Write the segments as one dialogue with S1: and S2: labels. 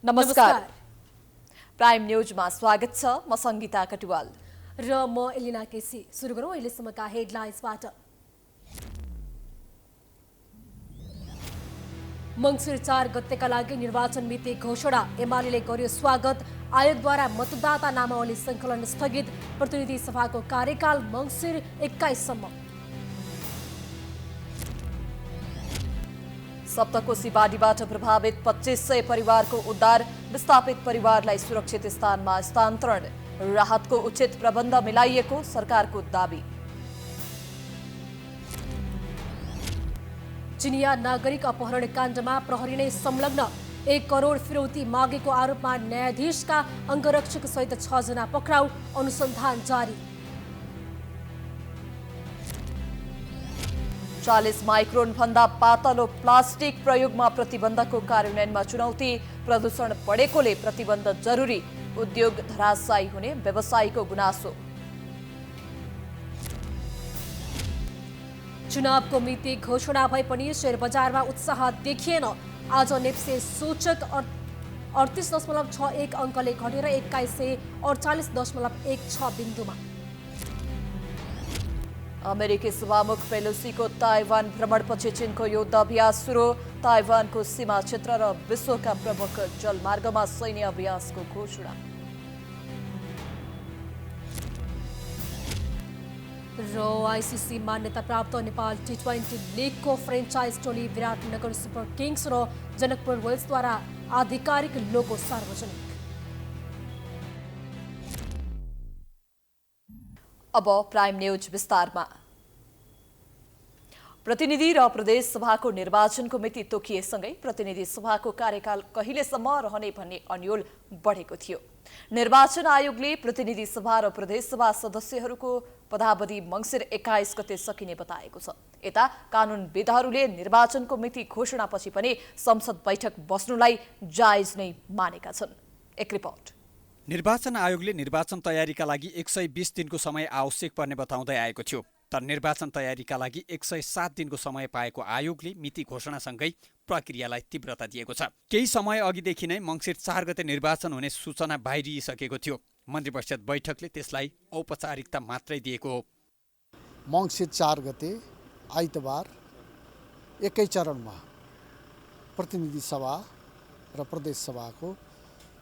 S1: नमस्कार। प्राइम न्यूजमा स्वागत छ। म संगीता कटुवाल
S2: र म एलिना केसी। सुरु गरौँ अहिलेसम्मका हेडलाइन्सबाट। मंसिर 4 गतेका लागि निर्वाचन मिति घोषणा, एमाले गर्यो स्वागत। आयोगद्वारा मतदाता नामावली संकलन स्थगित। प्रतिनिधि सभाको कार्यकाल मंसिर 21 सम्म।
S1: सप्तकोशी बाढीबाट प्रभावित 2500 परिवारको उद्धार, विस्थापित परिवारलाई सुरक्षित स्थानमा स्थानान्तरण। राहतको उचित प्रबन्ध मिलाइएको सरकारको दाबी।
S2: चिनिया नागरिक अपहरण काण्डमा प्रहरी नै संलग्न, 1 करोड फिरौती मागेको आरोपमा न्यायाधीशका अङ्गरक्षक सहित 6 जना पक्राउ, अनुसन्धान जारी।
S1: 40 माइक्रोन भन्दा पातलो प्लास्टिक प्रयोगमा प्रतिबन्धको कार्यान्वयनमा चुनौती, प्रदूषण बढेकोले प्रतिबन्ध जरुरी, उद्योग धराशायी हुने व्यवसायीको गुनासो।
S2: चुनावको मिति घोषणा भए पनि शेयर बजारमा उत्साह देखिएन। आज नेप्से सूचक 38.61 अङ्कले घटेर 2148.16 बिन्दुमा।
S1: अमेरिकी सभामुख पेलोसीको ताइवान भ्रमणपछि चीनको युद्ध अभ्यास सुरु, ताइवानको सीमा क्षेत्र र विश्वका प्रमुख जलमार्गमा सैन्य अभ्यासको घोषणा।
S2: र आइसिसी मान्यता प्राप्त नेपाल T20 लिगको फ्रेन्चाइज टोली विराटनगर सुपर किङ्स र जनकपुर वेल्सद्वारा आधिकारिक लोगो सार्वजनिक।
S1: अब प्राइम न्यूज विस्तारमा। प्रतिनिधि र प्रदेश सभाको निर्वाचनको मिति तोकिएसँगै प्रतिनिधि सभाको कार्यकाल कहिलेसम्म रहने भन्ने अन्योल बढेको थियो। निर्वाचन आयोगले प्रतिनिधि सभा र प्रदेश सभा सदस्यहरूको पदावधि मंसिर 21 गते सकिने बताएको छ। यता कानूनविदहरूले निर्वाचनको मिति घोषणापछि पनि संसद बैठक बस्नुलाई जायज नै मानेका छन्। एक रिपोर्ट।
S3: निर्वाचन आयोगले निर्वाचन तयारीका लागि 120 दिनको समय आवश्यक पर्ने बताउँदै आएको थियो। तर निर्वाचन तयारीका लागि 107 दिनको समय पाएको आयोगले मिति घोषणासँगै प्रक्रियालाई तीव्रता दिएको छ। केही समय अघिदेखि नै मंसिर 4 गते निर्वाचन हुने सूचना बाहिरिसकेको थियो। मन्त्री परिषद बैठकले त्यसलाई औपचारिकता मात्रै दिएको हो।
S4: मंसिर 4 गते आइतबार एकै चरणमा प्रतिनिधि सभा र प्रदेश सभाको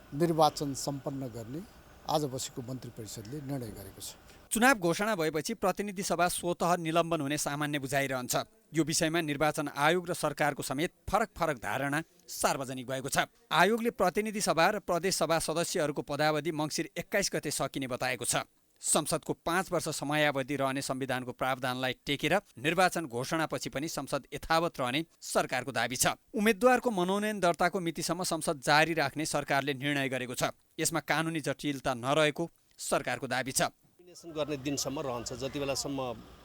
S4: निर्वाचन सम्पन्न गर्ने आज बसेको मन्त्री परिषदले निर्णय गरेको छ।
S3: चुनाव घोषणा भएपछि प्रतिनिधि सभा स्वतः निलम्बन हुने सामान्य बुझाइरहन्छ। यो विषयमा निर्वाचन आयोग र सरकारको समेत फरक धारणा सार्वजनिक भएको छ। आयोगले प्रतिनिधि सभा र प्रदेश सभा सदस्यहरूको पदावधि मंसिर 21 गते सकिने बताएको छ। संसदको 5 वर्ष समयावधि रहने संविधानको प्रावधानलाई टेकेर निर्वाचन घोषणापछि पनि संसद यथावत रहने सरकारको दाबी छ। उम्मेद्वारको मनोनयन दर्ताको मितिसम्म संसद जारी राख्ने सरकारले निर्णय गरेको छ। यसमा कानुनी जटिलता नरहेको सरकारको दाबी छ।
S5: नोमिनेसन गर्ने दिनसम्म रहन्छ। जति बेलासम्म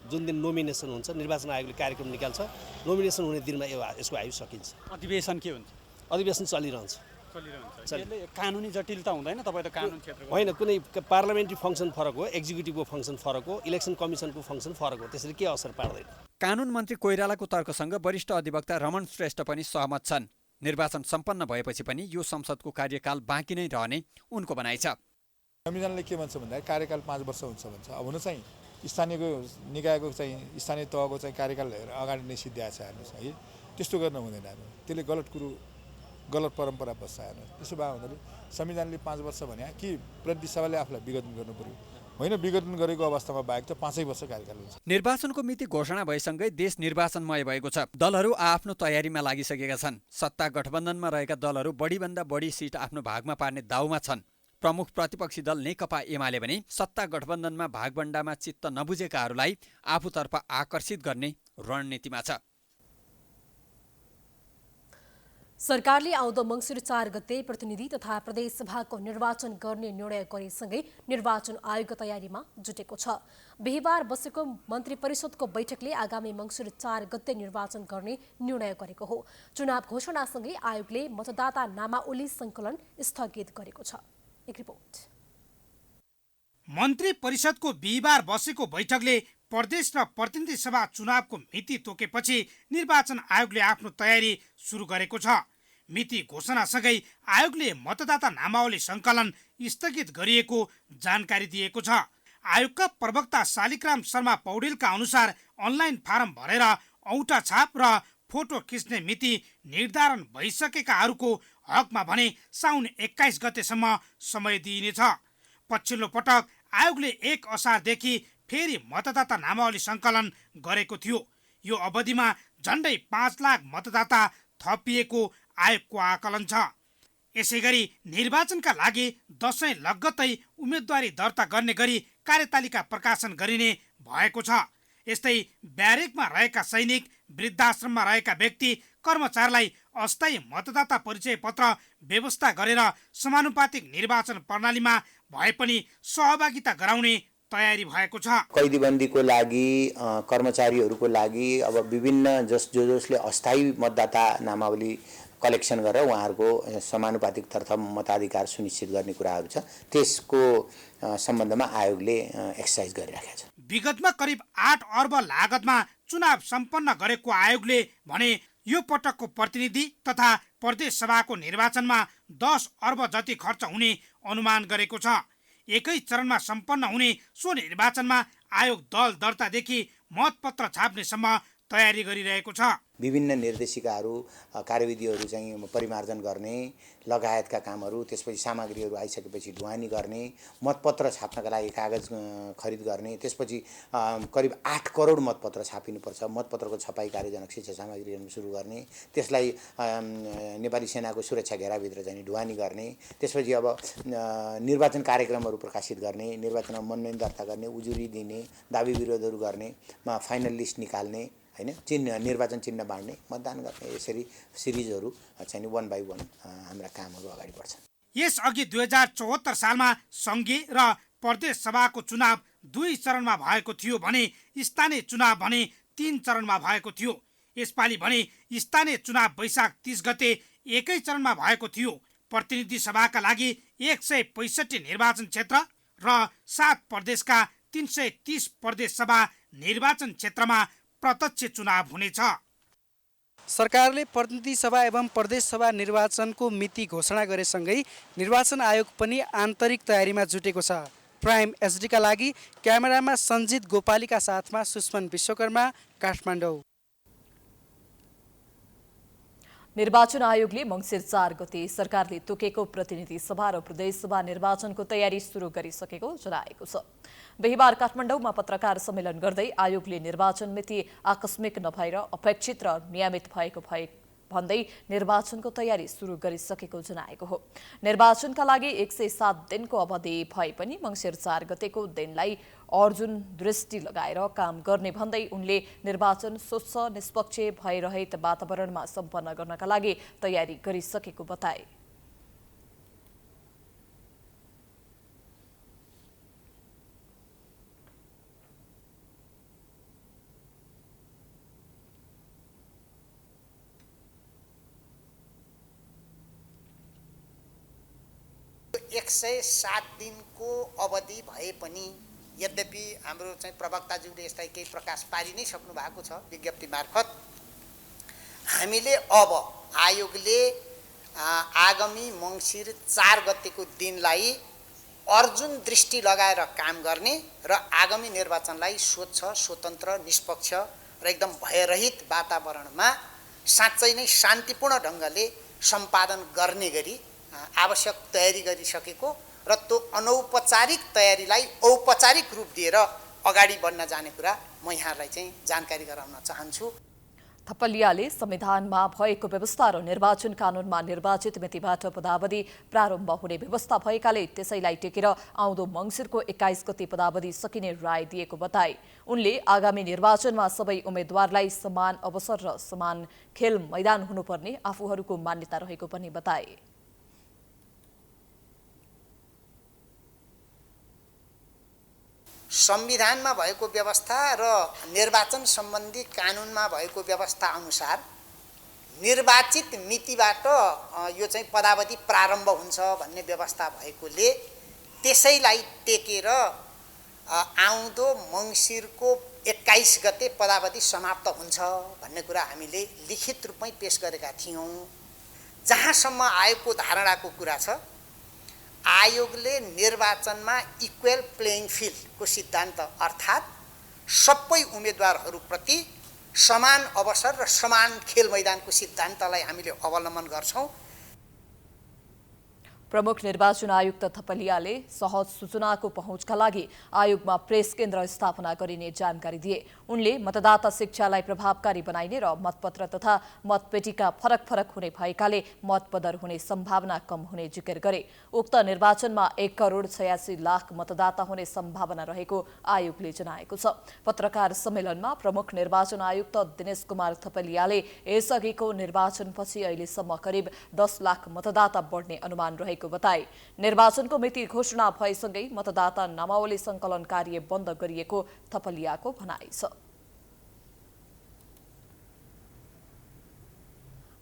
S5: जुन दिन नोमिनेसन हुन्छ निर्वाचन आयोगले कार्यक्रम निकाल्छ, नोमिनेसन हुने दिनमा यसको आयु सकिन्छ।
S3: अधिवेशन के हुन्छ?
S5: अधिवेशन चलिरहन्छ।
S3: कानुनी जटिलता हुँदैन? तपाईँ त कानुन क्षेत्रको
S5: होइन, कुनै पार्लियामेन्ट्री फङ्सन फरक हो, एक्जिक्युटिभको फङ्सन फरक हो, इलेक्सन कमिसनको फङ्सन फरक हो, त्यसरी के असर पार्दैन।
S3: कानुन मन्त्री कोइरालाको तर्कसँग वरिष्ठ अधिवक्ता रमण श्रेष्ठ पनि सहमत छन्। निर्वाचन सम्पन्न भएपछि पनि यो संसदको कार्यकाल बाँकी नै रहने उनको भनाइ छ।
S6: संविधानले के भन्छ भन्दा कार्यकाल 5 वर्ष हुन्छ भन्छ। अब हुन चाहिँ स्थानीयको निकायको चाहिँ स्थानीय तहको चाहिँ कार्यकाल अगाडि नै सिद्ध्याएको छ हेर्नुहोस् है। त्यस्तो गर्न हुँदैन। त्यसले गलत परम्परा बस्छ हेर्नुहोस्। त्यसो भए हुँदाखेरि संविधानले 5 वर्ष भने कि प्रतिनिधि सभाले आफूलाई विघटन गर्नु पर्यो? होइन, विघटन गरेको अवस्थामा बाहेक त 5 वर्ष कार्यकाल हुन्छ।
S3: निर्वाचनको मिति घोषणा भएसँगै देश निर्वाचनमय भएको छ। दलहरू आफ्नो तयारीमा लागिसकेका छन्। सत्ता गठबन्धनमा रहेका दलहरू बढीभन्दा बढी सिट आफ्नो भागमा पार्ने दाउमा छन्। प्रमुख प्रतिपक्षी दल नेकपा एमाले भने सत्ता गठबन्धनमा भागभण्डामा चित्त नबुझेकाहरूलाई आफूतर्फ आकर्षित गर्ने रणनीतिमा छ।
S2: सरकारले आउँदो मंसिर 4 गते प्रतिनिधि तथा प्रदेश सभाको निर्वाचन गर्ने निर्णय गरेसँगै निर्वाचन आयोग तयारीमा जुटेको छ। बिहिबार बसेको मन्त्री परिषदको बैठकले आगामी मंसिर 4 गते निर्वाचन गर्ने निर्णय गरेको हो। चुनाव घोषणासँगै आयोगले मतदाता नामावली संकलन स्थगित गरेको छ। एक रिपोर्ट।
S7: मन्त्री परिषदको बिहिबार बसेको बैठकले प्रदेश र प्रतिनिधि सभा चुनावको मिति तोकेपछि निर्वाचन आयोगले आफ्नो तयारी सुरु गरेको छ। मिति घोषणासँगै आयोगले मतदाता नामावली सङ्कलन स्थगित गरिएको जानकारी दिएको छ। आयोगका प्रवक्ता शालिग्राम शर्मा पौडेलका अनुसार अनलाइन फारम भरेर औँठा छाप र फोटो खिच्ने मिति निर्धारण भइसकेकाहरूको हकमा भने साउन 21 गतेसम्म समय दिइनेछ। पछिल्लो पटक आयोगले 1 असारदेखि फेरि मतदाता नामावली सङ्कलन गरेको थियो। यो अवधिमा झन्डै 5 लाख मतदाता थपिएको आयोगको आकलन छ। यसैगरी निर्वाचनका लागि दशैं लगत्तै उम्मेदवारी दर्ता गर्ने गरी कार्यतालिका प्रकाशन गरिने भएको छ। यस्तै ब्यारेकमा रहेका सैनिक, वृद्धाश्रममा रहेका व्यक्ति, कर्मचारीलाई अस्थायी मतदाता परिचय पत्र व्यवस्था गरेर समानुपातिक निर्वाचन प्रणालीमा भए पनि सहभागिता गराउने तयारी भएको छ।
S8: कैदीबन्दीको लागि, कर्मचारीहरूको लागि अब विभिन्न जसले अस्थायी मतदाता नामावली कलेक्सन गरेर उहाँहरूको समानुपातिकतर्फ मताधिकार सुनिश्चित गर्ने कुराहरू छ। त्यसको सम्बन्धमा आयोगले एक्सर्साइज गरिराखेको छ।
S7: विगतमा करिब 8 अर्ब लागतमा चुनाव सम्पन्न गरेको आयोगले भने यो पटकको प्रतिनिधि तथा प्रदेश सभाको निर्वाचनमा 10 अर्ब जति खर्च हुने अनुमान गरेको छ। एकै चरणमा सम्पन्न हुने सो निर्वाचनमा आयोग दल दर्तादेखि मतपत्र छाप्नेसम्म तयारी गरिरहेको छ।
S8: विभिन्न निर्देशिकाहरू, कार्यविधिहरू चाहिँ परिमार्जन गर्ने लगायतका कामहरू, त्यसपछि सामग्रीहरू आइसकेपछि ढुवानी गर्ने, मतपत्र छाप्नका लागि कागज खरिद गर्ने, त्यसपछि करिब 8 करोड मतपत्र छापिनुपर्छ। मतपत्रको छपाई कार्यजनक शिक्षा सामग्रीहरू सुरु गर्ने, त्यसलाई नेपाली सेनाको सुरक्षा घेराभित्र चाहिँ ढुवानी गर्ने, त्यसपछि अब निर्वाचन कार्यक्रमहरू प्रकाशित गर्ने, निर्वाचनमा मनोनयन दर्ता गर्ने, उजुरी दिने, दाबी विरोधहरू गर्नेमा फाइनल लिस्ट निकाल्ने, हैन, चिन्ह निर्वाचन चिन्ह बाँड्ने, मतदान गर्ने, यसरी सिरिजहरू चाहिँ 1 बाई 1 हाम्रा कामहरू अगाडि बढ्छन्।
S7: यसअघि 2074 सालमा सङ्घीय र प्रदेश सभाको चुनाव 2 चरणमा भएको थियो भने स्थानीय चुनाव भने 3 चरणमा भएको थियो। यसपालि भने स्थानीय चुनाव वैशाख 30 गते एकै चरणमा भएको थियो। प्रतिनिधि सभाका लागि 165 निर्वाचन क्षेत्र र 7 प्रदेशका 330 प्रदेश सभा निर्वाचन क्षेत्रमा प्रत्यक्ष चुनाव हुनेछ।
S9: सरकारले प्रतिनिधि सभा एवं प्रदेश सभा निर्वाचनको मिति घोषणा गरेसँगै निर्वाचन आयोग पनि आन्तरिक तयारीमा जुटेको छ। प्राइम एचडीका लागि क्यामेरामा सञ्जित गोपालीका साथमा सुष्मन विश्वकर्मा, काठमाडौँ।
S1: निर्वाचन आयोगले मङ्सिर 4 गते सरकारले तोकेको प्रतिनिधि सभा र प्रदेश सभा निर्वाचनको तयारी सुरु गरिसकेको जनाएको छ। बिहीबार काठमाडौँमा पत्रकार सम्मेलन गर्दै आयोगले निर्वाचन मिति आकस्मिक नभएर अपेक्षित र नियमित भएको भन्दै निर्वाचनको तयारी सुरु गरिसकेको जनाएको हो। निर्वाचनका लागि 107 दिनको अवधि भए पनि मङ्सिर 4 गतेको दिनलाई अर्जुन दृष्टि लगाएर काम गर्ने भन्दै उनले निर्वाचन स्वच्छ निष्पक्ष भयरहित वातावरणमा सम्पन्न गर्नका लागि तयारी गरिसकेको बताए।
S10: एक 107 दिनको अवधि भए पनि यद्यपि हाम्रो चाहिँ प्रवक्ताज्यूले यसलाई केही प्रकाश पारि नै सक्नु भएको छ विज्ञप्ति मार्फत। हामीले अब आयोगले आगामी मङ्सिर 4 गतेको दिनलाई अर्जुन दृष्टि लगाएर काम गर्ने र आगामी निर्वाचनलाई स्वच्छ, स्वतन्त्र, निष्पक्ष र एकदम भयरहित वातावरणमा साँच्चै नै शान्तिपूर्ण ढङ्गले सम्पादन गर्ने गरी आवश्यक तयारी गरिसकेको र त्यो अनौपचारिक तयारीलाई औपचारिक रूप दिएर अगाडि बढ्न जाने कुरा म यहाँलाई चाहिँ जानकारी गराउन चाहन्छु।
S1: थपलियाले संविधानमा भएको व्यवस्था र निर्वाचन कानूनमा निर्वाचित मितिबाट पदावधि प्रारम्भ हुने व्यवस्था भएकाले त्यसैलाई टेकेर आउँदो मङ्सिरको 21 गते पदावधि सकिने राय दिएको बताए। उनले आगामी निर्वाचनमा सबै उम्मेद्वारलाई समान अवसर र समान खेल मैदान हुनुपर्ने आफूहरूको मान्यता रहेको पनि बताए।
S10: संविधानमा भएको व्यवस्था र निर्वाचन सम्बन्धी कानुनमा भएको व्यवस्था अनुसार निर्वाचित मितिबाट यो चाहिँ पदावधि प्रारम्भ हुन्छ भन्ने व्यवस्था भएकोले त्यसैलाई टेकेर आउँदो मङ्सिरको 21 गते पदावधि समाप्त हुन्छ भन्ने कुरा हामीले लिखित रूपमै पेश गरेका थियौँ। जहाँसम्म आयोगको धारणाको कुरा छ, आयोगले निर्वाचनमा इक्वल प्लेइङ फिल्डको सिद्धान्त अर्थात् सबै उम्मेदवारहरूप्रति समान अवसर र समान खेल मैदानको सिद्धान्तलाई हामीले अवलम्बन गर्छौँ।
S1: प्रमुख निर्वाचन आयुक्त थपलियाले सहज सूचनाको पहुँचका लागि आयोगमा प्रेस केन्द्र स्थापना गरिने जानकारी दिए। उनले मतदाता शिक्षालाई प्रभावकारी बनाइने र मतपत्र तथा मतपेटिका फरक फरक हुने भएकाले मतबदर हुने सम्भावना कम हुने जिकिर गरे। उक्त निर्वाचनमा 1,86,00,000 मतदाता हुने सम्भावना रहेको आयोगले जनाएको छ। पत्रकार सम्मेलनमा प्रमुख निर्वाचन आयुक्त दिनेश कुमार थपलियाले यसअघिको निर्वाचनपछि अहिलेसम्म करिब 10 लाख मतदाता बढ्ने अनुमान रहेको बताए। निर्वाचनको मिति घोषणा भएसँगै मतदाता नामावली संकलन कार्य बन्द गरिएको थपलियाको भनाइ छ।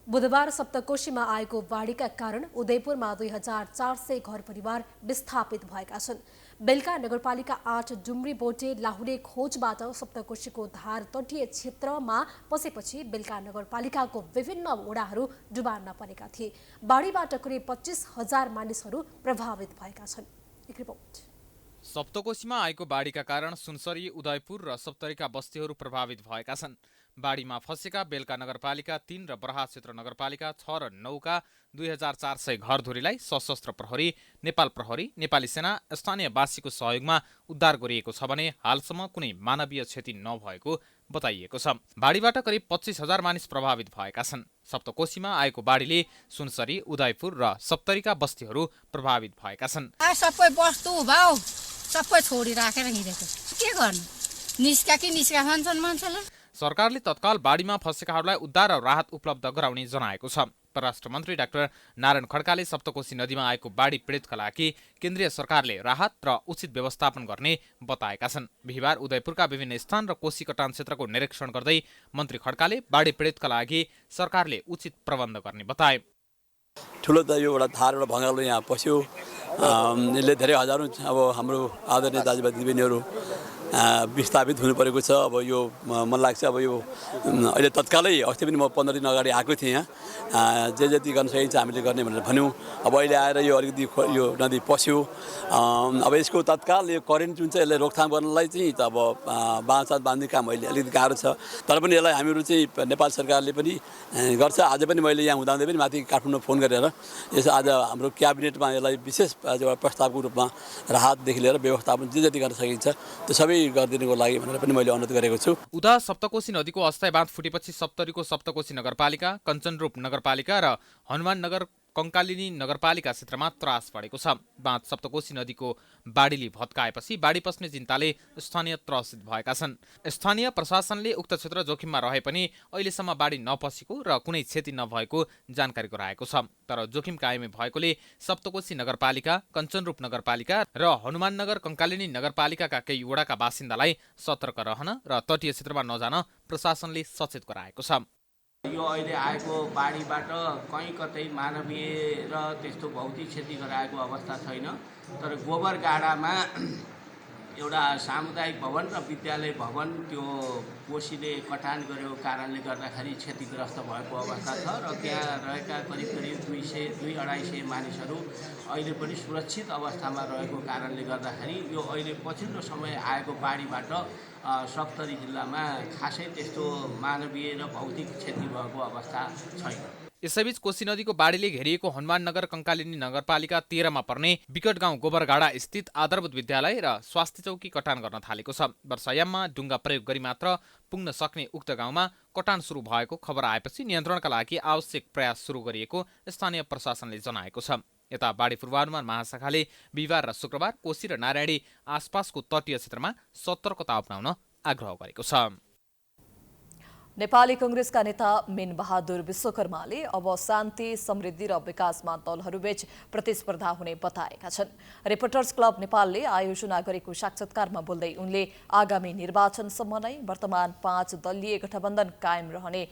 S2: बुधबार सप्तकोशीमा आएको बाढीका कारण उदयपुरमा 2,400 घर परिवार विस्थापित भएका छन्। बेलका नगरपालिका 8 डुम्री बोटे लाहुरे खोजबाट सप्तकोशीको धार तटीय क्षेत्रमा पसेपछि बेलका नगरपालिकाको विभिन्न वडाहरू डुबान परेका थिए। बाढीबाट करिब 25,000 मानिसहरू प्रभावित भएका छन्। एक रिपोर्ट।
S11: सप्तकोशीमा आएको बाढीका कारण सुनसरी, उदयपुर र सप्तरीका बस्तीहरू प्रभावित भएका छन्। बाढीमा फँसेका बेलका नगरपालिका 3 र बराहा क्षेत्र नगरपालिका 6 र 9 का 2,400 घरधुरीलाई सशस्त्र प्रहरी, नेपाल प्रहरी, नेपाली सेना, स्थानीयवासीको सहयोगमा उद्धार गरिएको छ भने हालसम्म कुनै मानवीय क्षति नभएको बताइएको छ। बाढीबाट करिब 25,000 मानिस प्रभावित भएका छन्। सप्तकोशीमा आएको बाढीले सुनसरी, उदयपुर र सप्तरीका बस्तीहरू प्रभावित भएका छन्।
S12: सबै वस्तु भाउ सबै छोडिराखेर हिँडेको के गर्नु, निस्का कि निस्का भन्छन् मान्छेले।
S11: सरकारले तत्काल बाढीमा फँसेकाहरूलाई उद्धार र राहत उपलब्ध गराउने जनाएको छ। परराष्ट्र मन्त्री डाक्टर नारायण खड्काले सप्तकोशी नदीमा आएको बाढी पीडितका लागि केन्द्रीय सरकारले राहत र उचित व्यवस्थापन गर्ने बताएका छन्। बिहिबार उदयपुरका विभिन्न स्थान र कोशी कटान क्षेत्रको निरीक्षण गर्दै मन्त्री खड्काले बाढी पीडितका लागि सरकारले उचित प्रबन्ध गर्ने बताए।
S13: ठुलो त यो एउटा धार एउटा भँगालो यहाँ पस्यो, यसले धेरै हजारौँ अब हाम्रो आदरणीय दाजुभाइ दिदीबहिनीहरू विस्थापित हुनु परेको छ। अब यो मन लाग्छ अब यो अहिले तत्कालै अस्ति पनि म 15 दिन अगाडि आएको थिएँ यहाँ, जे जति गर्न सकिन्छ हामीले गर्ने भनेर भन्यौँ। अब अहिले आएर यो अलिकति यो नदी पस्यो, अब यसको तत्काल यो करेन्ट जुन चाहिँ यसलाई रोकथाम गर्नलाई चाहिँ त अब बाँधसाथ बाँध्ने काम अहिले अलिकति गाह्रो छ। तर पनि यसलाई हामीहरू चाहिँ नेपाल सरकारले पनि गर्छ। आज पनि मैले यहाँ हुँदाहुँदै पनि माथि काठमाडौँ फोन गरेर यसो आज हाम्रो क्याबिनेटमा यसलाई विशेष प्रस्तावको रूपमा राहतदेखि लिएर व्यवस्थापन जे जति गर्न सकिन्छ त्यो सबै गरिदिनुको लागि भनेर पनि मैले अनुरोध गरेको छु।
S11: उता सप्तकोशी नदीको अस्थायी बाँध फुटेपछि सप्तरीको सप्तकोशी नगरपालिका, कञ्चनरूप नगरपालिका र हनुमान नगर कङ्कालिनी नगरपालिका क्षेत्रमा त्रास बढेको छ। बाँध सप्तकोशी नदीको बाढीले भत्काएपछि बाढी पस्ने चिन्ताले स्थानीय त्रसित भएका छन्। स्थानीय प्रशासनले उक्त क्षेत्र जोखिममा रहे पनि अहिलेसम्म बाढी नपसेको र कुनै क्षति नभएको जानकारी गराएको छ। तर जोखिम कायमै भएकोले सप्तकोशी नगरपालिका, कञ्चनरूप नगरपालिका र हनुमाननगर कङ्कालिनी नगरपालिकाका केही वडाका बासिन्दालाई सतर्क रहन र तटीय क्षेत्रमा नजान प्रशासनले सचेत गराएको छ।
S14: यो अहिले आएको बाढीबाट कहीँ कतै मानवीय र त्यस्तो भौतिक क्षति गराएको अवस्था छैन। तर गोबरगाडामा एउटा सामुदायिक भवन र विद्यालय भवन त्यो कोशीले कटान गरेको कारणले गर्दाखेरि क्षतिग्रस्त भएको अवस्था छ र त्यहाँ रहेका करिब 200-250 मानिसहरू अहिले पनि सुरक्षित अवस्थामा रहेको कारणले गर्दाखेरि यो अहिले पछिल्लो समय आएको बाढीबाट सप्तरी जिल्लामा खासै त्यस्तो मानवीय र भौतिक क्षति भएको अवस्था छैन।
S11: यसैबीच कोशी नदीको बाढीले घेरिएको हनुमाननगर कङ्कालिनी नगरपालिका 13 मा पर्ने विकट गाउँ गोबरगाडा स्थित आधारभूत विद्यालय र स्वास्थ्य चौकी कटान गर्न थालेको छ। वर्षायाममा डुङ्गा प्रयोग गरी मात्र पुग्न सक्ने उक्त गाउँमा कटान सुरु भएको खबर आएपछि नियन्त्रणका लागि आवश्यक प्रयास सुरु गरिएको स्थानीय प्रशासनले जनाएको छ। यता बाढी पूर्वानुमान महाशाखाले बिहिबार र शुक्रबार कोशी र नारायणी आसपासको तटीय क्षेत्रमा सतर्कता अपनाउन आग्रह गरेको छ।
S1: नेपाली कांग्रेसका नेता मेन बहादुर विश्वकर्माले अब शान्ति, समृद्धि र विकासमा दलहरूबीच प्रतिस्पर्धा हुने बताएका छन्। रिपोर्टर्स क्लब नेपालले आयोजना गरेको साक्षात्कारमा बोल्दै उनले आगामी निर्वाचनसम्म नै वर्तमान 5 दलीय गठबन्धन कायम रहने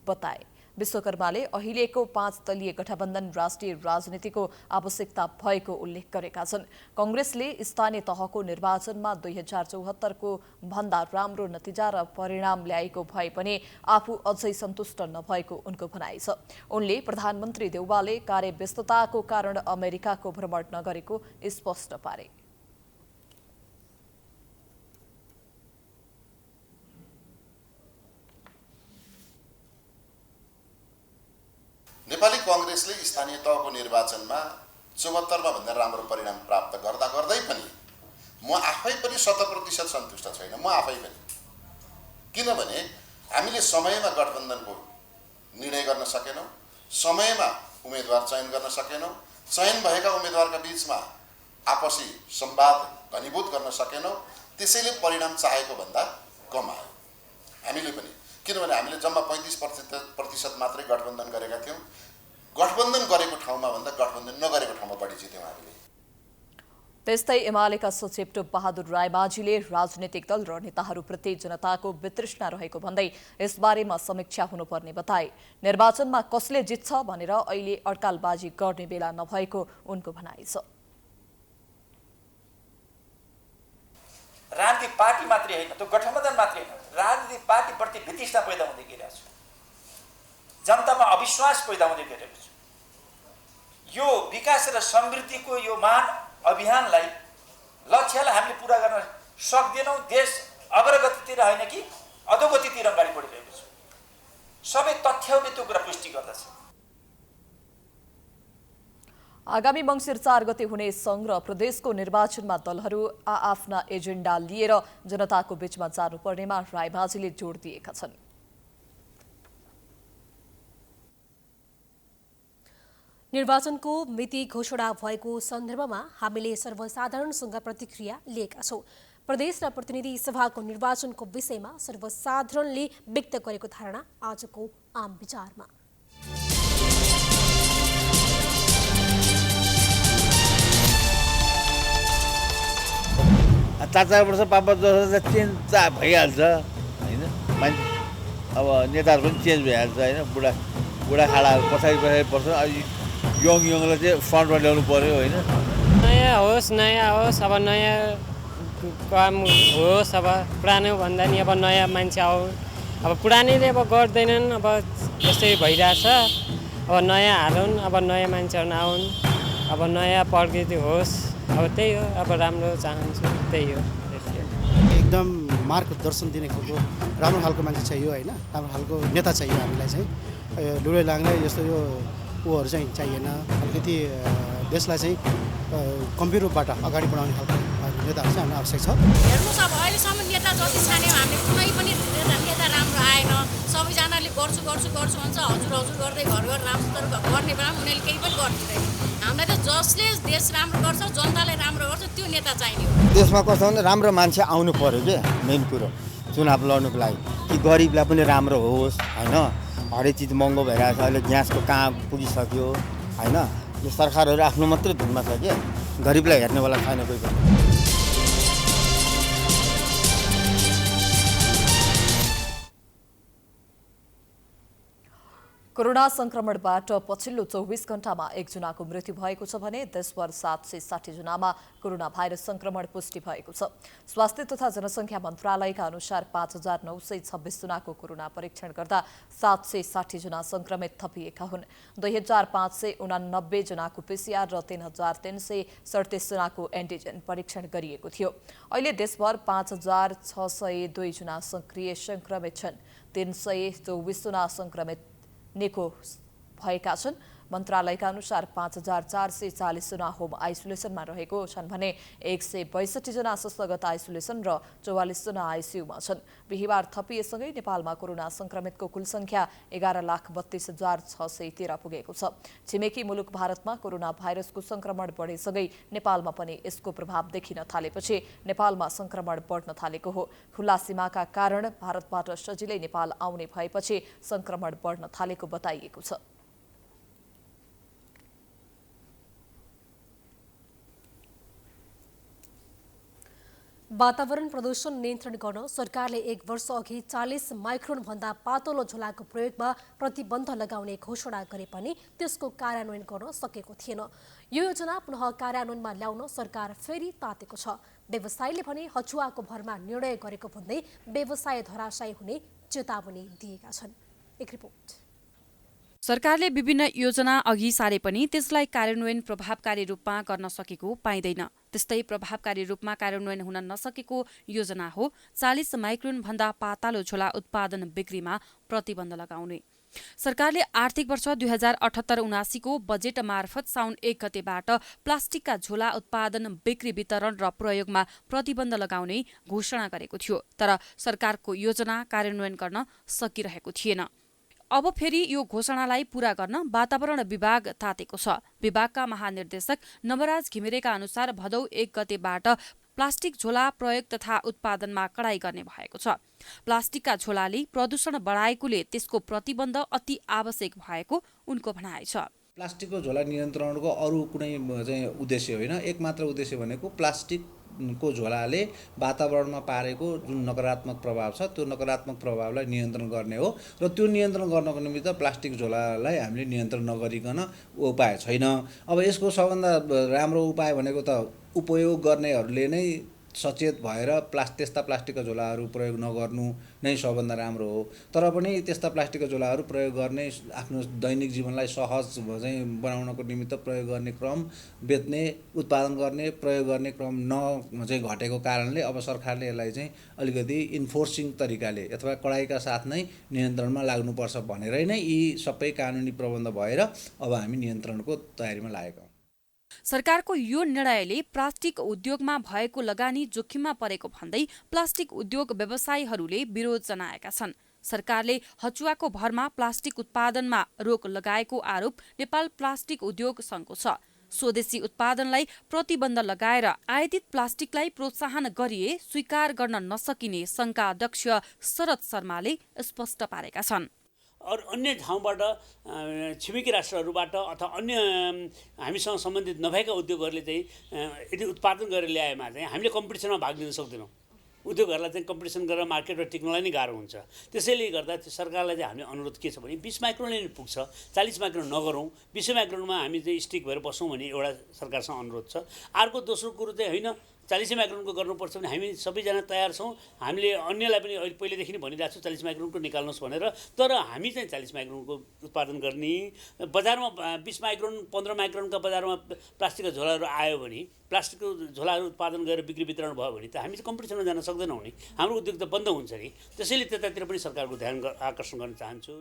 S1: बताए। विश्वकर्माले अहिलेको 5 दलीय गठबन्धन राष्ट्रिय राजनीतिको आवश्यकता भएको उल्लेख गरेका छन्। कांग्रेसले स्थानीय तहको निर्वाचनमा 2074 को भन्दा राम्रो नतिजा र परिणाम ल्याएको भए पनि आफू अझै सन्तुष्ट नभएको उनको भनाइ छ। उनले प्रधानमन्त्री देउवाले कार्यव्यस्तताको कारण अमेरिकाको भ्रमण नगरेको स्पष्ट पारे।
S15: नेपाली कांग्रेसले स्थानीय तहको निर्वाचनमा 74 भन्दा राम्रो परिणाम प्राप्त गर्दै पनि म आफै पनि 100% सन्तुष्ट छैन। म आफै पनि, किनभने हामीले समयमा गठबन्धनको निर्णय गर्न सकेनौं, समयमा उम्मेदवार चयन गर्न सकेनौं, चयन भएका उम्मेदवारका बीचमा आपसी संवाद घनीभूत गर्न सकेनौं। त्यसैले परिणाम चाहेको भन्दा कम आयो। हामीले पनि, किनभने हामीले जम्मा 35% मात्रै गठबन्धन गरेका थियौं। गठबन्धन गरेको ठाउँमा भन्दा गठबन्धन नगरेको ठाउँमा बढी जित्यौं हामीले।
S1: त्यस्तै एमालेका सचिव टोप बहादुर रायमाझीले राजनीतिक दल र नेताहरूप्रति जनताको वितृष्णा रहेको भन्दै यसबारेमा समीक्षा हुनुपर्ने बताए। निर्वाचनमा कसले जित्छ भनेर अहिले अड्कालबाजी गर्ने बेला नभएको उनको भनाइ छ।
S16: राजनीतिक पार्टी मात्रै होइन, त्यो गठबन्धन मात्रै होइन, राजनीतिक पार्टीप्रति वितृष्णा पैदा हुँदै गइरहेको छ। जनतामा अविश्वास पैदा हुँदै गइरहेको छ। यो विकास र समृद्धिको यो महान अभियानलाई, लक्ष्यलाई हामीले पूरा गर्न सक्दैनौँ। देश अग्रगतितिर होइन कि अधोगतितिर अगाडि बढिरहेको छ। सबै तथ्यहरूले त्यो कुरा पुष्टि गर्दछ।
S1: आगामी मङ्सिर 4 गते हुने संघ र प्रदेशको निर्वाचनमा दलहरू आफ्ना एजेन्डा लिएर जनताको बीचमा जानुपर्नेमा रायमाझीले जोड दिएका छन्।
S2: निर्वाचनको मिति घोषणा भएको सन्दर्भमा हामीले सर्वसाधारणसँग प्रतिक्रिया लिएका छौं। प्रदेश र प्रतिनिधि सभाको निर्वाचनको विषयमा सर्वसाधारणले व्यक्त गरेको धारणा आजको आम विचारमा।
S17: 4 वर्ष 5 वर्ष चेन्ज भइहाल्छ होइन। मान्छे अब नेताहरू पनि चेन्ज भइहाल्छ होइन। बुढाखाडाहरू पछाडि पर्छ। अब यङलाई चाहिँ फ्रन्टमा ल्याउनु पर्यो होइन।
S18: नयाँ होस् अब नयाँ काम होस्। अब पुरानो भन्दा नि अब नयाँ मान्छे आऊ। अब पुरानैले अब गर्दैनन्। अब यस्तै भइरहेछ। अब नयाँ हालौँ। अब नयाँ मान्छेहरू आउन्। अब नयाँ प्रगति होस्। अब त्यही हो। अब राम्रो चाहन्छु, त्यही हो।
S19: एकदम मार्गदर्शन दिने खालको राम्रो खालको मान्छे चाहियो होइन। राम्रो खालको नेता चाहियो हामीलाई चाहिँ। लुडे लाग्ने यस्तो यो ऊहरू चाहिँ चाहिएन। अलिकति देशलाई चाहिँ गम्भीर रूपबाट अगाडि बढाउने खालको नेताहरू चाहिँ हामीलाई आवश्यक छ।
S12: हेर्नुहोस्, अब अहिलेसम्म नेता जति छान्यौँ हामीले कुनै पनि नेता राम्रो आएन। सबैजनाले गर्छु भन्छ, हजुर गर्दै घर राम्रो, तर गर्ने बेलामा उनीहरूले केही पनि गर्दैन। हामीलाई त जसले देश राम्रो गर्छ, जनताले राम्रो गर्छ, त्यो नेता चाहिने हो।
S20: देशमा कस्तो भने राम्रो मान्छे आउनु पर्यो के मेन कुरो चुनाव लड्नुको लागि। कि गरिबलाई पनि राम्रो होस् होइन। हरेक चिज महँगो भइरहेको छ। अहिले ग्यासको कहाँ पुगिसक्यो होइन। यो सरकारहरू आफ्नो मात्रै धुनमा छ क्या। गरिबलाई हेर्नेवाला छैन कोही पनि।
S1: कोरोना संक्रमणबाट पछिल्लो 24 घण्टामा 1 जनाको मृत्यु भएको छ भने देशभर 760 जनामा कोरोना भाइरस संक्रमण पुष्टि भएको छ। स्वास्थ्य तथा जनसङ्ख्या मन्त्रालयका अनुसार 5926 जनाको कोरोना परीक्षण गर्दा 760 जना संक्रमित थपिएका हुन्। 2589 जनाको पीसीआर र 3337 जनाको एन्टिजेन परीक्षण गरिएको थियो। अहिले देशभर 5602 जना सक्रिय संक्रमित छन्। 324 जना संक्रमित निको भएका छन्। मन्त्रालयका अनुसार 5440 जना होम आइसोलेसनमा रहेको छन् भने 162 जना संस्थागत आइसोलेसन र 44 जना आइसियुमा छन्। बिहिबार थपिएसँगै नेपालमा कोरोना संक्रमितको कुल संख्या 11,32,613 पुगेको छ। छिमेकी मुलुक भारतमा कोरोना भाइरसको संक्रमण बढेसँगै नेपालमा पनि यसको प्रभाव देखिन थालेपछि नेपालमा संक्रमण बढ्न थालेको हो। खुल्ला सीमाका कारण भारतबाट सजिलै नेपाल आउने भएपछि संक्रमण बढ्न थालेको बताइएको छ।
S2: वातावरण प्रदूषण नियन्त्रण गर्न सरकारले 1 वर्ष अघि 40 माइक्रोन भन्दा पातलो झोलाको प्रयोगमा प्रतिबन्ध लगाउने घोषणा गरे पनि त्यसको कार्यान्वयन गर्न सकेको थिएन। यो योजना पुनः कार्यान्वयनमा ल्याउन सरकार फेरि तातेको छ। व्यवसायीले भने हचुवाको भरमा निर्णय गरेको भन्दै व्यवसाय धराशायी हुने चेतावनी दिएका छन्। एक रिपोर्ट।
S21: सरकारले विभिन्न योजना अघि सारे पनि त्यसलाई कार्यान्वयन प्रभावकारी रूपमा गर्न सकेको पाइँदैन। त्यस्तै प्रभावकारी रूपमा कार्यान्वयन हुन नसकेको योजना हो 40 माइक्रोन भन्दा पातलो झोला उत्पादन बिक्रीमा प्रतिबन्ध लगाउने। सरकारले आर्थिक वर्ष 2078-79 को बजेट मार्फत साउन 1 गतेबाट प्लास्टिकका झोला उत्पादन बिक्री वितरण र प्रयोगमा प्रतिबन्ध लगाउने घोषणा गरेको थियो। तर सरकारको योजना कार्यान्वयन गर्न सकिरहेको थिएन। अब फेरि यो घोषणालाई पूरा गर्न वातावरण विभाग तातेको छ। विभागका महानिर्देशक नवराज घिमिरेका अनुसार भदौ 1 गतेबाट प्लास्टिक झोला प्रयोग तथा उत्पादनमा कडाई गर्ने भएको छ। प्लास्टिकका झोलाले प्रदूषण बढाएकोले त्यसको प्रतिबन्ध अति आवश्यक भएको उनको भनाइ छ।
S22: प्लास्टिकको झोला नियन्त्रणको अरू कुनै चाहिँ उद्देश्य होइन। एक मात्र उद्देश्य भनेको प्लास्टिकको झोलाले वातावरणमा पारेको जुन नकारात्मक प्रभाव छ त्यो नकारात्मक प्रभावलाई नियन्त्रण गर्ने हो र त्यो नियन्त्रण गर्नको निमित्त प्लास्टिक झोलालाई हामीले नियन्त्रण नगरिकन उपाय छैन। अब यसको सबभन्दा राम्रो उपाय भनेको त उपयोग गर्नेहरूले नै सचेत भएर त्यस्ता प्लास्टिकका झोलाहरू प्रयोग नगर्नु नै सबभन्दा राम्रो हो। तर पनि त्यस्ता प्लास्टिकका झोलाहरू प्रयोग गर्ने आफ्नो दैनिक जीवनलाई सहज चाहिँ बनाउनको निमित्त प्रयोग गर्ने क्रम, बेच्ने, उत्पादन गर्ने, प्रयोग गर्ने क्रम चाहिँ घटेको कारणले अब सरकारले यसलाई चाहिँ अलिकति इन्फोर्सिङ तरिकाले अथवा कडाइका साथ नै नियन्त्रणमा लाग्नुपर्छ भनेरै नै यी सबै कानुनी प्रबन्ध भएर अब हामी नियन्त्रणको तयारीमा लागेका हौँ।
S21: सरकारको यो निर्णयले प्लास्टिक उद्योगमा भएको लगानी जोखिममा परेको भन्दै प्लास्टिक उद्योग व्यवसायीहरूले विरोध जनाएका छन्। सरकारले हचुवाको भरमा प्लास्टिक उत्पादनमा रोक लगाएको आरोप नेपाल प्लास्टिक उद्योग सङ्घको छ। स्वदेशी उत्पादनलाई प्रतिबन्ध लगाएर आयातित प्लास्टिकलाई प्रोत्साहन गरिए स्वीकार गर्न नसकिने सङ्घका अध्यक्ष शरद शर्माले स्पष्ट पारेका छन्।
S23: अरू अन्य ठाउँबाट छिमेकी राष्ट्रहरूबाट अथवा अन्य हामीसँग सम्बन्धित नभएका उद्योगहरूले चाहिँ यदि उत्पादन गरेर ल्याएमा चाहिँ हामीले कम्पिटिसनमा भाग लिन सक्दैनौँ। उद्योगहरूलाई चाहिँ कम्पिटिसन गरेर मार्केटमा टिक्नलाई नै गाह्रो हुन्छ। त्यसैले गर्दा सरकारलाई चाहिँ हामीले अनुरोध के छ भने 20 माइक्रोनले नै पुग्छ, 40 माइक्रोन नगरौँ, 20 माइक्रोनमा हामी चाहिँ स्टिक भएर बसौँ भन्ने एउटा सरकारसँग अनुरोध छ। अर्को दोस्रो कुरो चाहिँ होइन 40 माइक्रोनको गर्नुपर्छ भने हामी सबैजना तयार छौँ। हामीले अन्यलाई पनि अहिले पहिलेदेखि नै भनिरहेको छु 40 माइक्रोनको निकाल्नुहोस् भनेर। तर हामी चाहिँ 40 माइक्रोनको उत्पादन गर्ने, बजारमा 20 माइक्रोन 15 माइक्रोनका बजारमा प्लास्टिकका झोलाहरू आयो भने, प्लास्टिकको झोलाहरू उत्पादन गरेर बिक्री वितरण भयो भने त हामी चाहिँ कम्पिटिसनमा जान सक्दैनौँ नि, हाम्रो उद्योग त बन्द हुन्छ नि। त्यसैले त्यतातिर पनि सरकारको ध्यान आकर्षण गर्न चाहन्छु।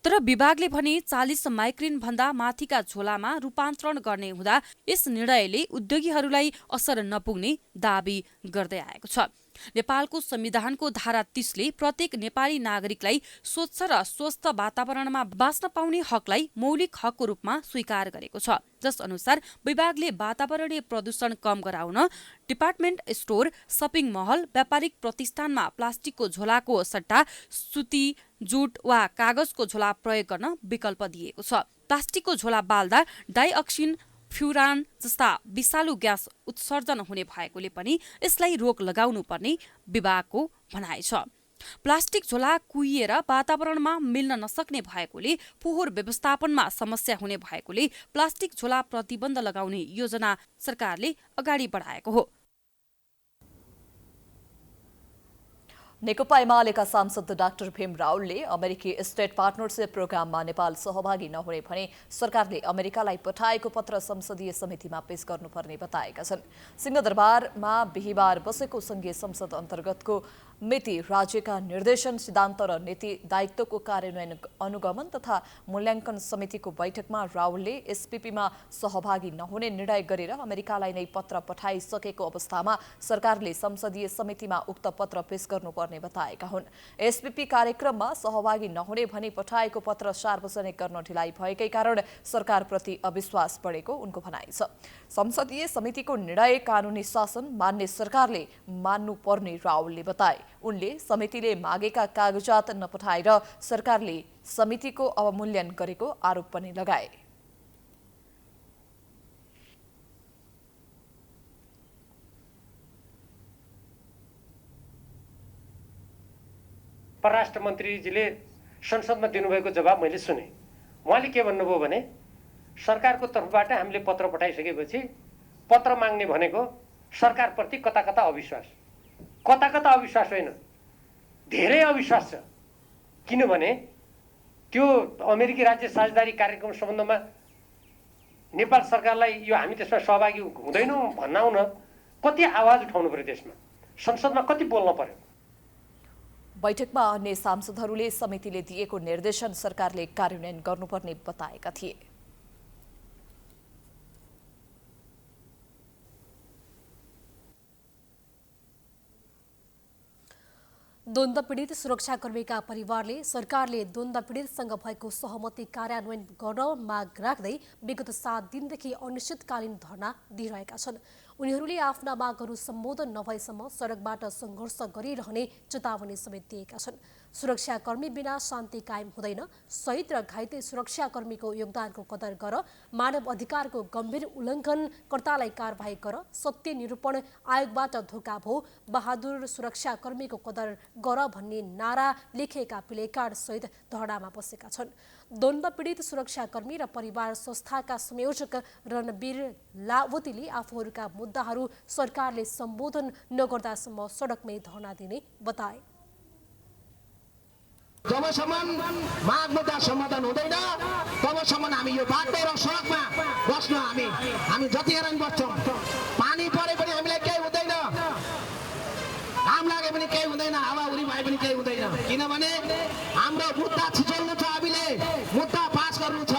S21: तर विभागले भने 40 माइक्रोन भन्दा माथिका झोलामा रूपान्तरण गर्ने हुँदा यस निर्णयले उद्योगीहरूलाई असर नपुग्ने दाबी गर्दै आएको छ। नेपालको संविधानको धारा 30 ले प्रत्येक नेपाली नागरिकलाई स्वच्छ र स्वस्थ वातावरणमा बाँच्न पाउने हकलाई मौलिक हकको रूपमा स्वीकार गरेको छ। जस अनुसार विभागले वातावरणीय प्रदूषण कम गराउन डिपार्टमेन्ट स्टोर, सपिङ महल, व्यापारिक प्रतिष्ठानमा प्लास्टिकको झोलाको सट्टा सुती, जुट वा कागजको झोला प्रयोग गर्न विकल्प दिएको छ। प्लास्टिकको झोला बाल्दा डाइअक्सिन, फ्युरान जस्ता विषालु ग्यास उत्सर्जन हुने भएकोले पनि यसलाई रोक लगाउनु पर्ने विभागको भनाइ छ। प्लास्टिक झोला कुहिएर वातावरणमा मिल्न नसक्ने भएकोले फोहोर व्यवस्थापनमा समस्या हुने भएकोले प्लास्टिक झोला प्रतिबन्ध लगाउने योजना सरकारले अगाडि बढाएको हो।
S1: नेकपा एमालेका सांसद डाक्टर भीम रावलले अमेरिकी स्टेट पार्टनरशिप प्रोग्राममा नेपाल सहभागी नहुने भने सरकारले अमेरिकालाई पठाएको पत्र संसदीय समितिमा पेश गर्नुपर्ने बताएका छन्। सिंहदरबारमा बिहिबार बसेको संघीय संसद अन्तर्गतको मिति राज्यका निर्देशन, सिद्धान्त र नीति दायित्वको कार्यान्वयन अनुगमन तथा मूल्याङ्कन समितिको बैठकमा रावलले एसपीपीमा सहभागी नहुने निर्णय गरेर अमेरिकालाई नै पत्र पठाइसकेको अवस्थामा सरकारले संसदीय समितिमा उक्त पत्र पेश गर्नुपर्ने बताएका हुन्। एसपीपी कार्यक्रममा सहभागी नहुने भनी पठाएको पत्र सार्वजनिक गर्न ढिलाइ भएकै कारण सरकारप्रति अविश्वास बढेको उनको भनाइ छ। संसदीय समितिको निर्णय कानुनी शासन मान्ने सरकारले मान्नुपर्ने रावलले बताए। उनले समितिले मागेका कागजात नपठाएर सरकारले समितिको अवमूल्यन गरेको आरोप पनि लगाए।
S4: परराष्ट्र मन्त्रीजीले संसदमा दिनुभएको जवाब मैले सुने। उहाँले के भन्नुभयो भने सरकारको तर्फबाट हामीले पत्र पठाइसकेपछि पत्र माग्ने भनेको सरकारप्रति कता कता अविश्वास, कता कता अविश्वास होइन, धेरै अविश्वास छ। किनभने त्यो अमेरिकी राज्य साझेदारी कार्यक्रम सम्बन्धमा नेपाल सरकारलाई यो हामी त्यसमा सहभागी हुँदैनौँ भन्नाउ न, कति आवाज उठाउनु पर्यो, त्यसमा संसदमा कति बोल्न पर्यो।
S1: बैठकमा अन्य सांसदहरूले समितिले दिएको निर्देशन सरकारले कार्यान्वयन गर्नुपर्ने बताएका थिए।
S2: द्वन्द्व पीडित सुरक्षाकर्मीका परिवारले सरकारले द्वन्द्व पीडितसँग भएको सहमति कार्यान्वयन गर्न माग राख्दै विगत 7 दिनदेखि अनिश्चितकालीन धरना दिइरहेका छन्। उनीहरूले आफ्ना मागहरू सम्बोधन नभएसम्म सडकबाट सङ्घर्ष गरिरहने चेतावनी समेत दिएका छन्। सुरक्षाकर्मी बिना शान्ति कायम हुँदैन, शहीद र घाइते सुरक्षाकर्मीको योगदानको कदर गर, मानव अधिकारको गम्भीर उल्लङ्घनकर्तालाई कारबाही गर, सत्य निरूपण आयोगबाट धोका भो, बहादुर सुरक्षाकर्मीको कदर गर भन्ने नारा लेखिएका प्लेकार्ड सहित धरनामा बसेका छन्। द्वन्द्व पीडित सुरक्षाकर्मी र परिवार संस्थाका संयोजक रणवीर लावतीले आफूहरूका मुद्दाहरू सरकारले सम्बोधन नगर्दासम्म सडकमै धरना दिने बताए।
S5: जबसम्म माग मुद्दा समाधान हुँदैन तबसम्म हामी यो बाटो र सडकमा बस्न हामी जति हेरान बस्छौँ। पानी परे पनि हामीलाई केही हुँदैन, घाम लागे पनि केही हुँदैन, हावाहुरी भए पनि केही हुँदैन, किनभने हाम्रो मुद्दा छिचल्नु छ, हामीले मुद्दा पास गर्नु छ।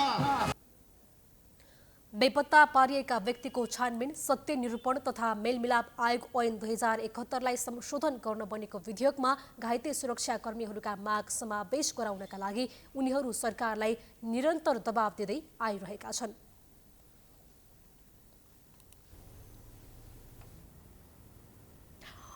S2: बेपत्ता पारिएका व्यक्तिको छानबिन, सत्य निरूपण तथा मेलमिलाप आयोग ऐन 2071लाई संशोधन गर्न बनेको विधेयकमा घाइते सुरक्षाकर्मीहरूका माग समावेश गराउनका लागि उनीहरू सरकारलाई निरन्तर दबाव दिँदै आइरहेका छन्।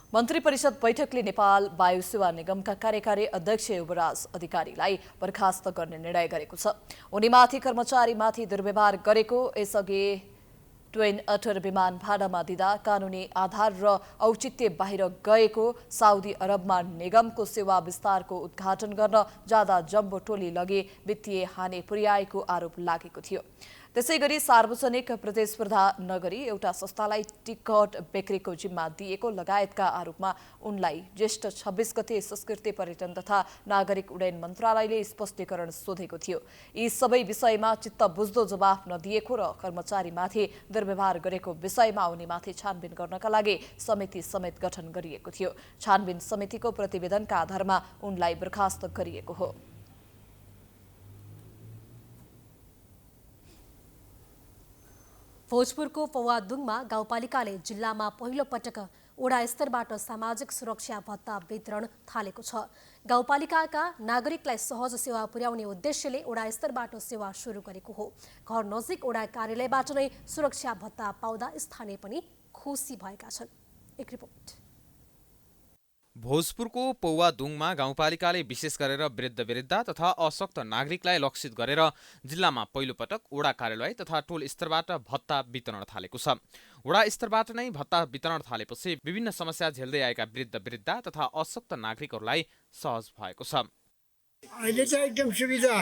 S1: मन्त्री परिषद बैठकले नेपाल वायु सेवा निगमका कार्यकारी अध्यक्ष युवराज अधिकारीलाई बर्खास्त गर्ने निर्णय गरेको छ। उनीमाथि कर्मचारीमाथि दुर्व्यवहार गरेको, यसअघि ट्विन अटर विमान भाडामा दिँदा कानुनी आधार र औचित्य बाहिर गएको, साउदी अरबमा निगमको सेवा विस्तारको उद्घाटन गर्न जाँदा जम्बो टोली लगे वित्तीय हानि पुर्याएको आरोप लागेको थियो। त्यसैगरी सार्वजनिक प्रतिस्पर्धा नगरी एउटा संस्थालाई टिकट बिक्रीको जिम्मा दिएको लगायतका आरोपमा उनलाई ज्येष्ठ 26 गते संस्कृति पर्यटन तथा नागरिक उड्डयन मन्त्रालयले स्पष्टीकरण सोधेको थियो। यी सबै विषयमा चित्त बुझ्दो जवाफ नदिएको र कर्मचारीमाथि दुर्व्यवहार गरेको विषयमा उनीमाथि छानबिन गर्नका लागि समिति समेत गठन गरिएको थियो। छानबिन समितिको प्रतिवेदनका आधारमा उनलाई बर्खास्त गरिएको हो।
S2: भोजपुरको पौवादुङमा गाउँपालिकाले जिल्लामा पहिलो पटक वडा स्तरबाट सामाजिक सुरक्षा भत्ता वितरण थालेको छ। गाउँपालिकाका नागरिकलाई सहज सेवा पुर्याउने उद्देश्यले वडा स्तरबाट सेवा सुरु गरेको हो। घर नजिक वडा कार्यालयबाट नै सुरक्षा भत्ता पाउँदा स्थानीय पनि खुसी भएका छन्। एक रिपोर्ट।
S11: भोजपुरको पौवादुङमा गाउँपालिकाले विशेष गरेर वृद्ध तथा अशक्त नागरिकलाई लक्षित गरेर जिल्लामा पहिलो पटक वडा कार्यालय तथा टोल स्तरबाट भत्ता वितरण थालेको छ। वडा स्तरबाट नै भत्ता वितरण थालेपछि विभिन्न समस्या झेल्दै आएका वृद्ध तथा अशक्त नागरिकहरूलाई सहज भएको छ।
S6: अहिले चाहिँ एकदम सुविधा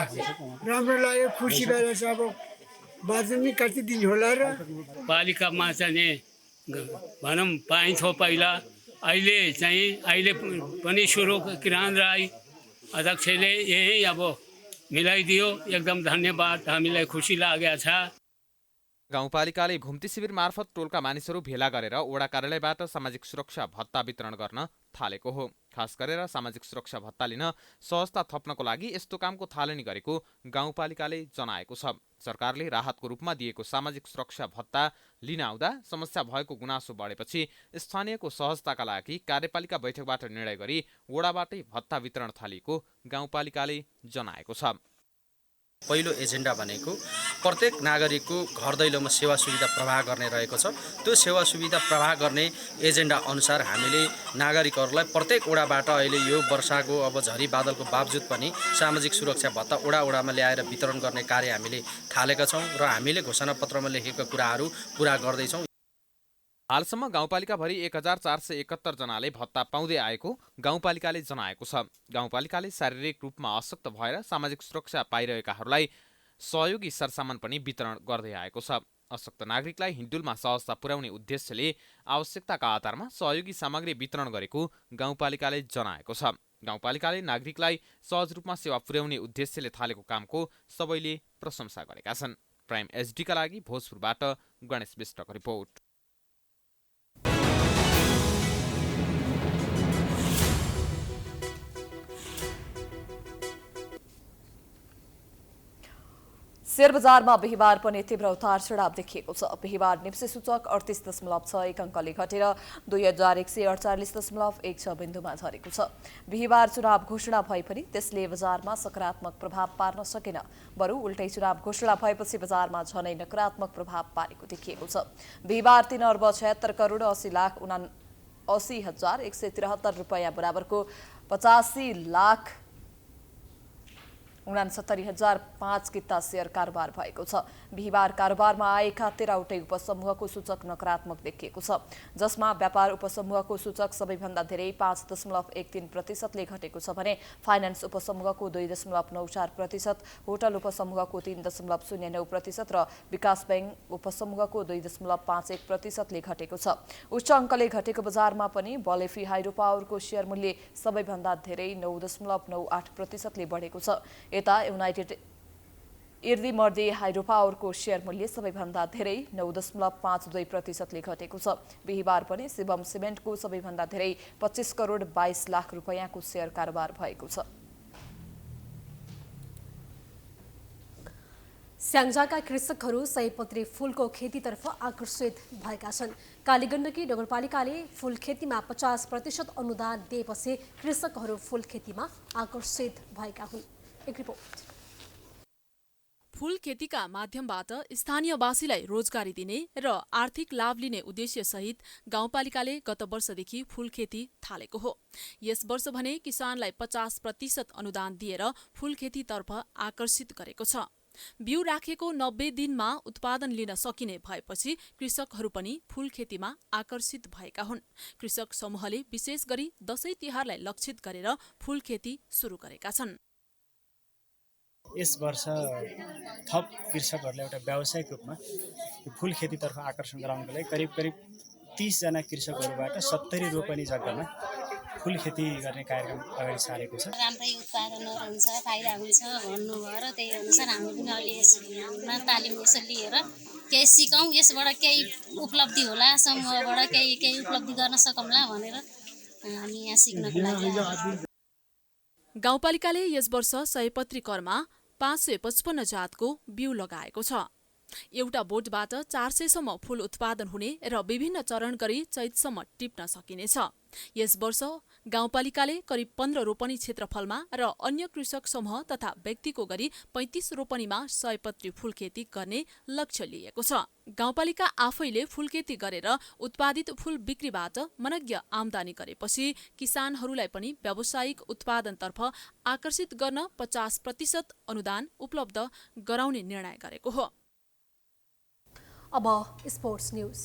S6: राम्रो लाग्यो, खुसी भएर अब बाँच्नु कति दिन होला र
S23: पालिकामा चाहिँ भनौँ पाइन्थ्यो पहिला, अहिले पनि सुरु किरण राई अध्यक्षले यही अब मिलाइदियो, एकदम धन्यवाद, हामीलाई खुसी लागेको छ।
S11: गाउँपालिकाले घुम्ती शिविर मार्फत टोलका मानिसहरू भेला गरेर वडा कार्यालयबाट सामाजिक सुरक्षा भत्ता वितरण गर्न थालेको हो। खास गरेर सामाजिक सुरक्षा भत्ता लिन सहजता थप्नको लागि यस्तो कामको थालनी गरेको गाउँपालिकाले जनाएको छ। सरकारले राहतको रूपमा दिएको सामाजिक सुरक्षा भत्ता लिन आउँदा समस्या भएको गुनासो बढेपछि स्थानीयको सहजताका लागि कार्यपालिका बैठकबाट निर्णय गरी वडाबाटै भत्ता वितरण थालिएको गाउँपालिकाले जनाएको छ।
S24: पहिलो एजेन्डा भनेको प्रत्येक नागरिकको घर दैलोमा सेवा सुविधा प्रवाह गर्ने रहेको छ। त्यो सेवा सुविधा प्रवाह गर्ने एजेन्डा अनुसार हामीले नागरिकहरूलाई प्रत्येक वडाबाट अहिले यो वर्षाको अब झरी बादलको बावजुद पनि सामाजिक सुरक्षा भत्ता वडामा ल्याएर वितरण गर्ने कार्य हामीले थालेका छौँ र हामीले घोषणापत्रमा लेखेका कुराहरू पुरा गर्दैछौँ।
S11: हालसम्म गाउँपालिकाभरि 1471 जनाले भत्ता पाउँदै आएको गाउँपालिकाले जनाएको छ। गाउँपालिकाले शारीरिक रूपमा अशक्त भएर सामाजिक सुरक्षा पाइरहेकाहरूलाई सहयोगी सरसामान पनि वितरण गर्दै आएको छ। अशक्त नागरिकलाई हिन्डुलमा सहजता पुर्याउने उद्देश्यले आवश्यकताका आधारमा सहयोगी सामग्री वितरण गरेको गाउँपालिकाले जनाएको छ। गाउँपालिकाले नागरिकलाई सहज रूपमा सेवा पुर्याउने उद्देश्यले थालेको कामको सबैले प्रशंसा गरेका छन्। प्राइम एचडीका लागि भोजपुरबाट गणेश विष्टको रिपोर्ट।
S1: शेयर बजारमा बिहिबार पनि तीव्र उतार चढाव देखिएको छ। बिहिबार निफ्टी सूचक 38.61 अङ्कले घटेर 2148.16 बिन्दुमा झरेको छ। बिहिबार चुनाव घोषणा भए पनि त्यसले बजारमा सकारात्मक प्रभाव पार्न सकेन। बरु उल्टै चुनाव घोषणा भएपछि बजारमा झनै नकारात्मक प्रभाव पारेको देखिएको छ। बिहिबार 3 अर्ब 76 करोड 80,80,173 रुपैयाँ बराबरको 85,69,005 किता शेयर कारोबार भएको छ। बिहिबार कारोबारमा आएका 13वटै उपसमूहको सूचक नकारात्मक देखिएको छ, जसमा व्यापार उपसमूहको सूचक सबैभन्दा धेरै 5.13%ले घटेको छ भने फाइनान्स उपसमूहको 2.94%, होटल उपसमूहको 3.09% र विकास बैंक उपसमूहको 2.51%ले घटेको छ। उच्च अङ्कले घटेको बजारमा पनि बलेफी हाइड्रो पावरको शेयर मूल्य सबैभन्दा धेरै 9.98%ले बढेको छ। यता युनाइटेड इर्दी हाइड्रो पावरको शेयर मूल्य सबैभन्दा धेरै 9.52%ले घटेको छ। बिहिबार पनि शिवम सिमेन्टको सबैभन्दा धेरै 25 करोड 22 लाख रुपैयाँको शेयर कारोबार भएको छ।
S2: स्याङ्जाका कृषकहरू सयपत्री फूलको खेतीतर्फ आकर्षित भएका छन्। कालीगण्डकी नगरपालिकाले फूल खेतीमा 50% अनुदान दिएपछि कृषकहरू फूल खेतीमा आकर्षित भएका हुन्। एक रिपोर्ट।
S3: फूल खेतीका माध्यमबाट स्थानीयवासीलाई रोजगारी दिने र आर्थिक लाभ लिने उद्देश्य सहित गाउँपालिकाले गत वर्षदेखि फूल खेती थालेको हो। यस वर्ष भने किसानलाई 50% अनुदान दिएर फूल खेतीतर्फ आकर्षित गरेको छ। बिउ राखेको 90 दिनमा उत्पादन लिन सकिने भएपछि कृषकहरू पनि फूल खेतीमा आकर्षित भएका हुन्। कृषक समूहले विशेष गरी दशैं तिहारलाई लक्षित गरेर फूल खेती सुरु गरेका छन्।
S7: यस वर्ष थप कृषकहरूलाई एउटा व्यावसायिक रूपमा फूल खेतीतर्फ आकर्षण गराउनको लागि करिब 30 जना कृषकहरूबाट 70 रोपनी जग्गामा फूल खेती गर्ने कार्यक्रम अगाडि सारेको छ।
S8: राम्रै उत्पादनहरू हुन्छ, फाइदा हुन्छ भन्नुभयो र त्यही अनुसार हामी पनि अलि यसमा तालिम यसो लिएर केही सिकौँ, यसबाट केही उपलब्धि होला, समूहबाट केही उपलब्धि गर्न सकौँला भनेर हामी यहाँ सिक्नको लागि।
S3: गाउँपालिकाले यस वर्ष सयपत्री करमा 555 जातको बिउ लगाएको छ। एउटा बोटबाट 400 सम्म फूल उत्पादन हुने र विभिन्न चरण गरी चैतसम्म टिप्न सकिनेछ। यस वर्ष गाउँपालिकाले करिब 15 रोपनी क्षेत्रफलमा र अन्य कृषक समूह तथा व्यक्तिको गरी 35 रोपनीमा सयपत्री फूल खेती गर्ने लक्ष्य लिएको छ। गाउँपालिका आफैले फूल खेती गरेर उत्पादित फूल बिक्रीबाट मनज्ञ आमदानी गरेपछि किसानहरूलाई पनि व्यावसायिक उत्पादनतर्फ आकर्षित गर्न 50% अनुदान उपलब्ध गराउने निर्णय गरेको हो।
S2: अब स्पोर्ट्स न्यूज।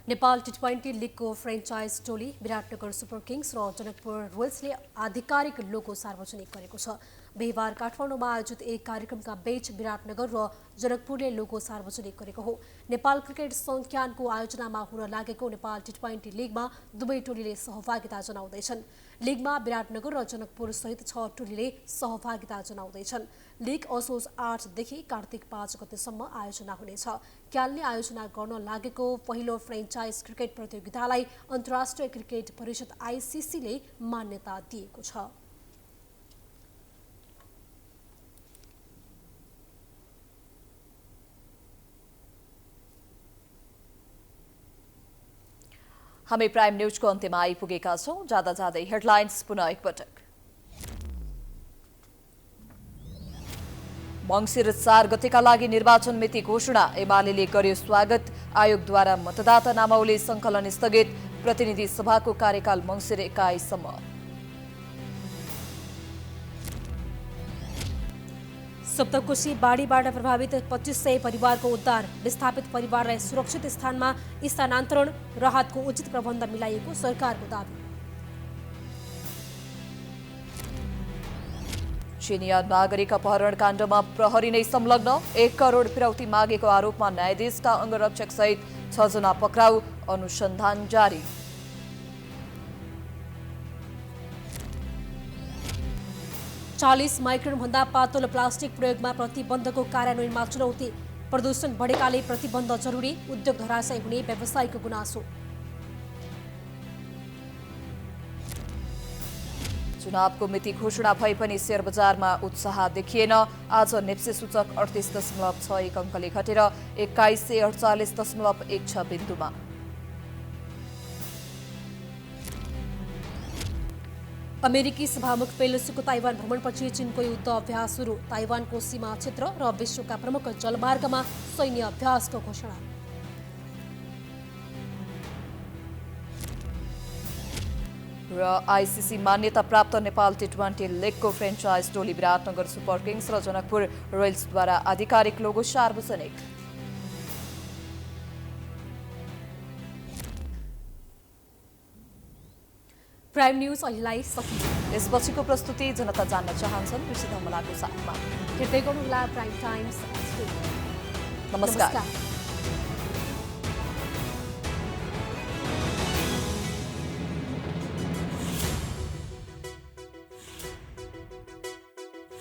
S2: नेपाल टी20 लिगको फ्रेन्चाइज टोली विराटनगर सुपर किङ्स र जनकपुर रोयल्सले आधिकारिक लोगो सार्वजनिक गरेको छ। बिहिबार काठमाडौँमा आयोजित एक कार्यक्रमका बीच विराटनगर र जनकपुरले लोगो सार्वजनिक गरेको हो। नेपाल क्रिकेट संस्थानको आयोजनामा हुन लागेको नेपाल टी20 लिगमा दुवै टोलीले सहभागिता जनाउँदैछन्। लिगमा विराटनगर र जनकपुर सहित 6 टोलीले सहभागिता जनाउँदैछन्। लिग असोज 8 देखि कार्तिक 5 गतेसम्म आयोजना हुनेछ। क्यालले आयोजना गर्न लागेको पहिलो फ्रेन्चाइज क्रिकेट प्रतियोगितालाई अन्तर्राष्ट्रिय क्रिकेट परिषद आइसिसीले मान्यता दिएको छ।
S1: हामी प्राइम न्यूजको अन्त्यमा आइपुगेका छौं। जाँदा जाँदै हेडलाइन्स पुनः एकपटक। मंसिर 4 गतेका लागि निर्वाचन मिति घोषणा, एमालेले गर्यो स्वागत। आयोगद्वारा मतदाता नामावली संकलन स्थगित। प्रतिनिधि सभाको कार्यकाल मंसिर 21 सम्म।
S2: सप्तकोशी बाढीबाट प्रभावित 2500 परिवारको उद्धार, विस्थापित परिवारलाई सुरक्षित स्थानमा स्थानान्तरण, राहतको उचित प्रबन्ध मिलाइएको सरकारको दावी।
S1: चिनिया नागरिक अपहरण काण्डमा प्रहरी नै संलग्न, 1 करोड फिरौती मागेको आरोपमा न्यायाधीशका अंगरक्षक सहित 6 जना पक्राउ, अनुसन्धान जारी।
S2: चालीस माइक्रोन भन्दा पातलो प्लास्टिक प्रयोगमा प्रतिबन्धको कार्यान्वयनमा चुनौती, प्रदूषण बढेकाले प्रतिबन्ध जरुरी, उद्योग धराशय हुने व्यवसायीको गुनासो।
S1: चुनावको मिति घोषणा भए पनि शेयर बजारमा उत्साह देखिएन। आज नेप्से सूचक 38.61 अङ्कले घटेर 2148.16 बिन्दुमा।
S2: अमेरिकी सभामुख पेलोसीको ताइवान भ्रमणपछि चीनको युद्ध अभ्यास सुरु, ताइवानको सीमा क्षेत्र र विश्वका प्रमुख जलमार्गमा सैन्य अभ्यासको घोषणा।
S1: र आइसिसी मान्यता प्राप्त नेपाल टी20 लिगको फ्रेन्चाइज टोली विराटनगर सुपर किङ्स र जनकपुर रोयल्सद्वारा आधिकारिक लोगो सार्वजनिक।
S2: प्राइम न्यूज अहिलेलाई सकियो।
S1: यसपछिको प्रस्तुति जनता जान्न चाहन्छन् ऋषि धमलाको साथमा।
S2: हेर्दै गर्नुहोला प्राइम टाइम्स।
S1: नमस्कार।